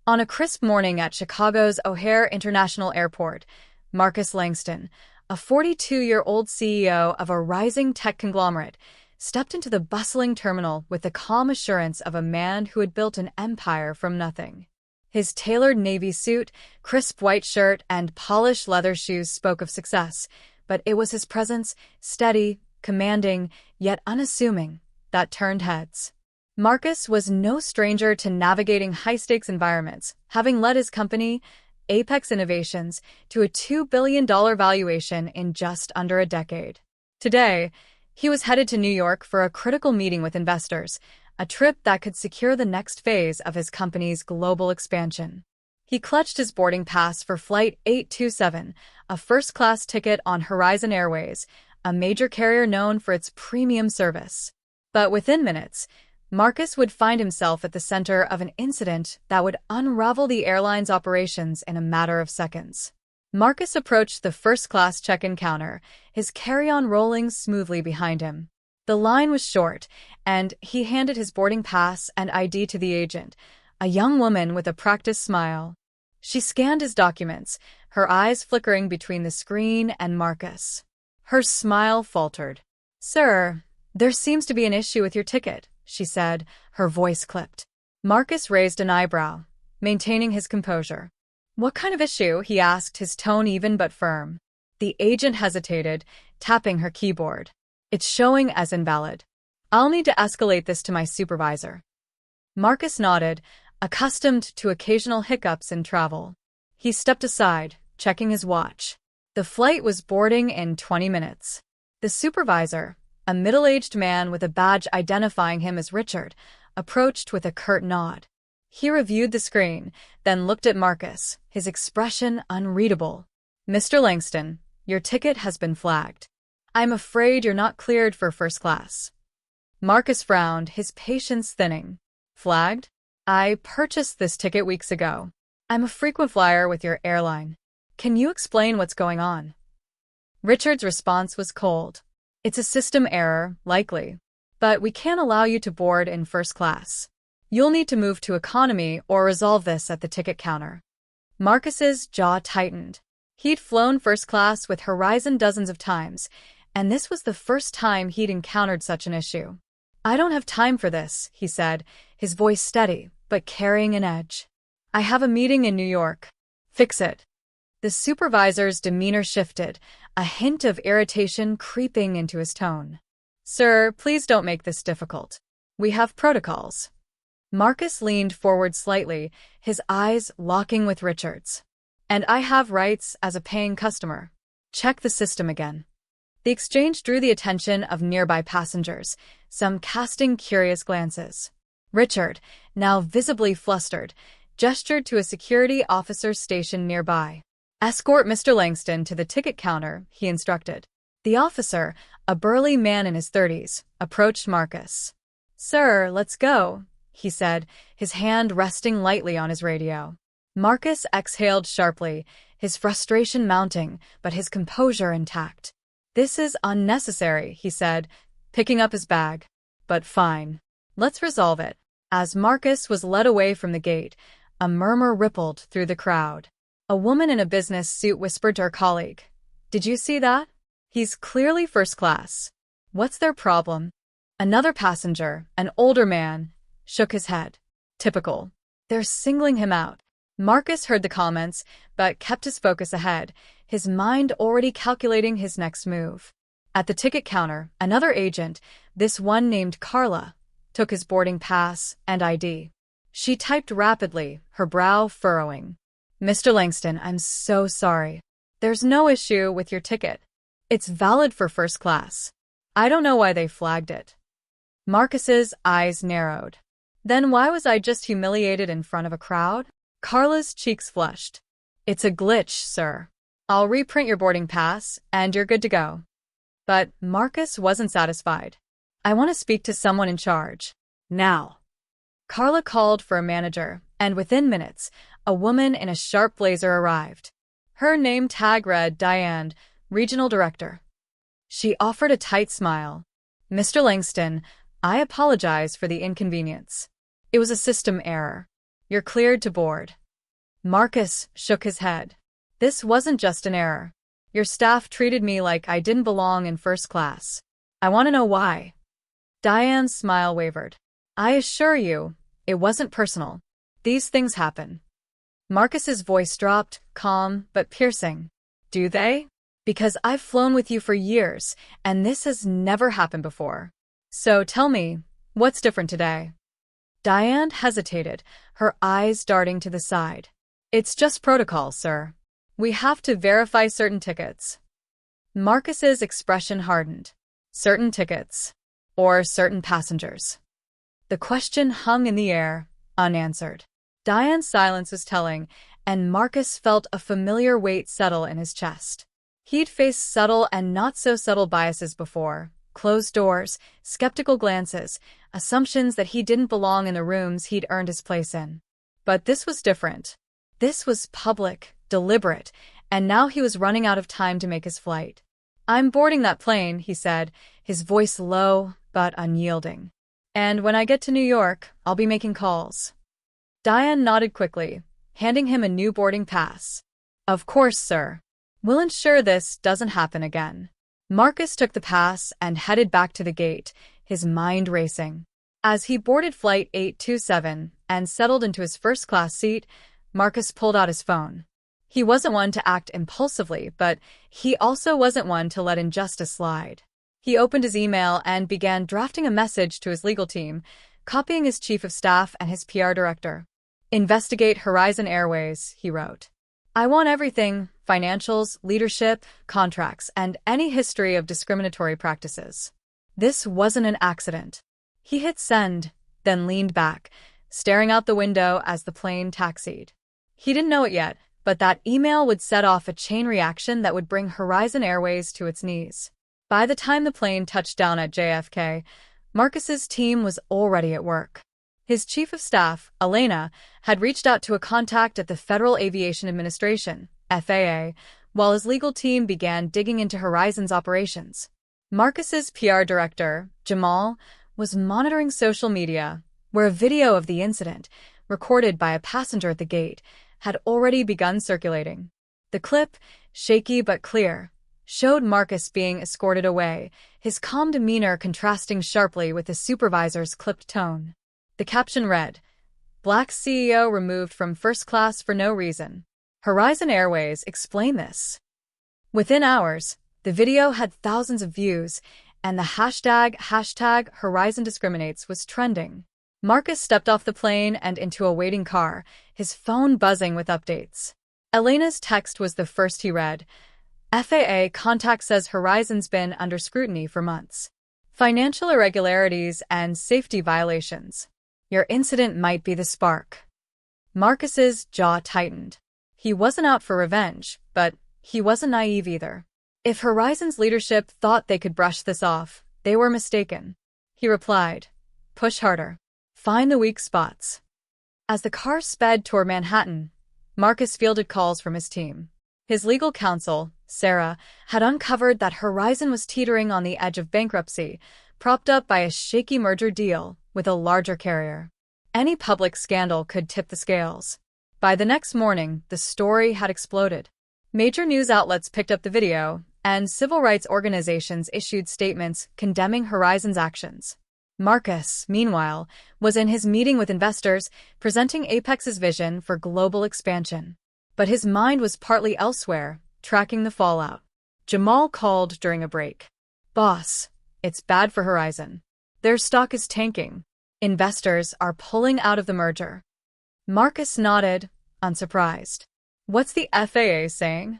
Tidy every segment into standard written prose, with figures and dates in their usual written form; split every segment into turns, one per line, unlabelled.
On a crisp morning at Chicago's O'Hare International Airport, Marcus Langston, a 42-year-old CEO of a rising tech conglomerate, stepped into the bustling terminal with the calm assurance of a man who had built an empire from nothing. His tailored navy suit, crisp white shirt, and polished leather shoes spoke of success, but it was his presence, steady, commanding, yet unassuming, that turned heads. Marcus was no stranger to navigating high-stakes environments, having led his company, Apex Innovations, to a $2 billion valuation in just under a decade. Today, he was headed to New York for a critical meeting with investors, a trip that could secure the next phase of his company's global expansion. He clutched his boarding pass for Flight 827, a first-class ticket on Horizon Airways, a major carrier known for its premium service. But within minutes, Marcus would find himself at the center of an incident that would unravel the airline's operations in a matter of seconds. Marcus approached the first-class check-in counter, his carry-on rolling smoothly behind him. The line was short, and he handed his boarding pass and ID to the agent, a young woman with a practiced smile. She scanned his documents, her eyes flickering between the screen and Marcus. Her smile faltered. "Sir, there seems to be an issue with your ticket," she said, her voice clipped. Marcus raised an eyebrow, maintaining his composure. "What kind of issue?" he asked, his tone even but firm. The agent hesitated, tapping her keyboard. "It's showing as invalid. I'll need to escalate this to my supervisor." Marcus nodded, accustomed to occasional hiccups in travel. He stepped aside, checking his watch. The flight was boarding in 20 minutes. The supervisor, a middle-aged man with a badge identifying him as Richard, approached with a curt nod. He reviewed the screen, then looked at Marcus, his expression unreadable. "Mr. Langston, your ticket has been flagged. I'm afraid you're not cleared for first class." Marcus frowned, his patience thinning. "Flagged? I purchased this ticket weeks ago. I'm a frequent flyer with your airline. Can you explain what's going on?" Richard's response was cold. "It's a system error, likely. But we can't allow you to board in first class. You'll need to move to economy or resolve this at the ticket counter." Marcus's jaw tightened. He'd flown first class with Horizon dozens of times, and this was the first time he'd encountered such an issue. "I don't have time for this," he said, his voice steady, but carrying an edge. "I have a meeting in New York. Fix it." The supervisor's demeanor shifted, a hint of irritation creeping into his tone. "Sir, please don't make this difficult. We have protocols." Marcus leaned forward slightly, his eyes locking with Richard's. "And I have rights as a paying customer. Check the system again." The exchange drew the attention of nearby passengers, some casting curious glances. Richard, now visibly flustered, gestured to a security officer stationed nearby. "Escort Mr. Langston to the ticket counter," he instructed. The officer, a burly man in his 30s, approached Marcus. "Sir, let's go," he said, his hand resting lightly on his radio. Marcus exhaled sharply, his frustration mounting, but his composure intact. "This is unnecessary," he said, picking up his bag. "But fine. Let's resolve it." As Marcus was led away from the gate, a murmur rippled through the crowd. A woman in a business suit whispered to her colleague, "Did you see that? He's clearly first class. What's their problem?" Another passenger, an older man, shook his head. "Typical. They're singling him out." Marcus heard the comments, but kept his focus ahead, his mind already calculating his next move. At the ticket counter, another agent, this one named Carla, took his boarding pass and ID. She typed rapidly, her brow furrowing. "Mr. Langston, I'm so sorry. There's no issue with your ticket. It's valid for first class. I don't know why they flagged it." Marcus's eyes narrowed. "Then why was I just humiliated in front of a crowd?" Carla's cheeks flushed. "It's a glitch, sir. I'll reprint your boarding pass, and you're good to go." But Marcus wasn't satisfied. "I want to speak to someone in charge. Now." Carla called for a manager, and within minutes, a woman in a sharp blazer arrived. Her name tag read Diane, Regional Director. She offered a tight smile. "Mr. Langston, I apologize for the inconvenience. It was a system error." You're cleared to board. Marcus shook his head. This wasn't just an error. Your staff treated me like I didn't belong in first class. I want to know why. Diane's smile wavered. I assure you, it wasn't personal. These things happen. Marcus's voice dropped, calm but piercing. Do they? Because I've flown with you for years, and this has never happened before. So tell me, what's different today? Diane hesitated, her eyes darting to the side. It's just protocol, sir. We have to verify certain tickets. Marcus's expression hardened. Certain tickets. Or certain passengers. The question hung in the air, unanswered. Diane's silence was telling, and Marcus felt a familiar weight settle in his chest. He'd faced subtle and not-so-subtle biases before. Closed doors, skeptical glances, assumptions that he didn't belong in the rooms he'd earned his place in. But this was different. This was public, deliberate, and now he was running out of time to make his flight. I'm boarding that plane, he said, his voice low but unyielding. And when I get to New York, I'll be making calls. Diane nodded quickly, handing him a new boarding pass. Of course, sir. We'll ensure this doesn't happen again. Marcus took the pass and headed back to the gate, his mind racing. As he boarded Flight 827 and settled into his first-class seat, Marcus pulled out his phone. He wasn't one to act impulsively, but he also wasn't one to let injustice slide. He opened his email and began drafting a message to his legal team, copying his chief of staff and his PR director. Investigate Horizon Airways, he wrote. I want everything, financials, leadership, contracts, and any history of discriminatory practices. This wasn't an accident. He hit send, then leaned back, staring out the window as the plane taxied. He didn't know it yet, but that email would set off a chain reaction that would bring Horizon Airways to its knees. By the time the plane touched down at JFK, Marcus's team was already at work. His chief of staff, Elena, had reached out to a contact at the Federal Aviation Administration, FAA, while his legal team began digging into Horizon's operations. Marcus's PR director, Jamal, was monitoring social media, where a video of the incident, recorded by a passenger at the gate, had already begun circulating. The clip, shaky but clear, showed Marcus being escorted away, his calm demeanor contrasting sharply with his supervisor's clipped tone. The caption read, Black CEO removed from first class for no reason. Horizon Airways explained this. Within hours, the video had thousands of views, and the hashtag Horizon Discriminates was trending. Marcus stepped off the plane and into a waiting car, his phone buzzing with updates. Elena's text was the first he read. FAA contact says Horizon's been under scrutiny for months. Financial irregularities and safety violations. Your incident might be the spark. Marcus's jaw tightened. He wasn't out for revenge, but he wasn't naive either. If Horizon's leadership thought they could brush this off, they were mistaken. He replied, Push harder. Find the weak spots. As the car sped toward Manhattan, Marcus fielded calls from his team. His legal counsel, Sarah, had uncovered that Horizon was teetering on the edge of bankruptcy, propped up by a shaky merger deal with a larger carrier. Any public scandal could tip the scales. By the next morning, the story had exploded. Major news outlets picked up the video, and civil rights organizations issued statements condemning Horizon's actions. Marcus, meanwhile, was in his meeting with investors, presenting Apex's vision for global expansion. But his mind was partly elsewhere, tracking the fallout. Jamal called during a break. Boss, it's bad for Horizon. Their stock is tanking. Investors are pulling out of the merger. Marcus nodded, unsurprised. What's the FAA saying?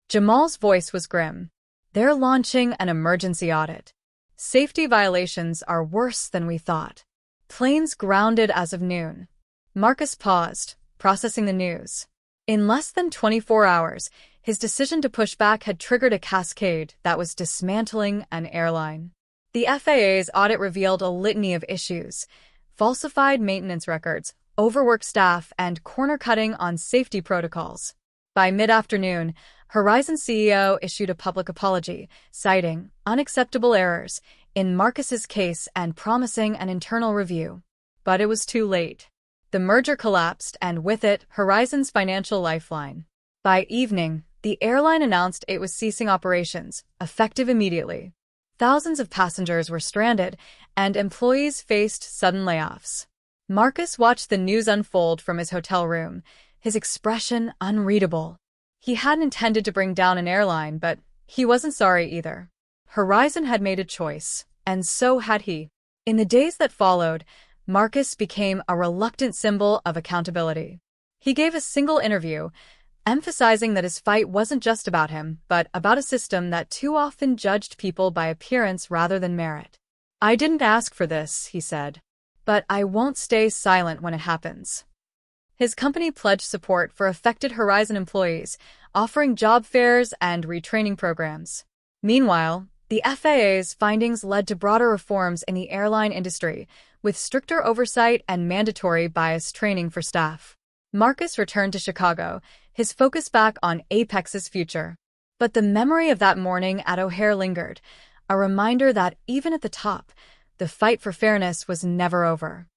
Jamal's voice was grim. They're launching an emergency audit. Safety violations are worse than we thought. Planes grounded as of noon. Marcus paused, processing the news. In less than 24 hours, his decision to push back had triggered a cascade that was dismantling an airline. The FAA's audit revealed a litany of issues: falsified maintenance records, overworked staff, and corner-cutting on safety protocols. By mid-afternoon, Horizon CEO issued a public apology, citing unacceptable errors in Marcus's case and promising an internal review. But it was too late. The merger collapsed, and with it, Horizon's financial lifeline. By evening, the airline announced it was ceasing operations, effective immediately. Thousands of passengers were stranded, and employees faced sudden layoffs. Marcus watched the news unfold from his hotel room, his expression unreadable. He hadn't intended to bring down an airline, but he wasn't sorry either. Horizon had made a choice, and so had he. In the days that followed, Marcus became a reluctant symbol of accountability. He gave a single interview, emphasizing that his fight wasn't just about him, but about a system that too often judged people by appearance rather than merit. "I didn't ask for this," he said, "but I won't stay silent when it happens." His company pledged support for affected Horizon employees, offering job fairs and retraining programs. Meanwhile, the FAA's findings led to broader reforms in the airline industry, with stricter oversight and mandatory bias training for staff. Marcus returned to Chicago, his focus back on Apex's future. But the memory of that morning at O'Hare lingered, a reminder that even at the top, the fight for fairness was never over.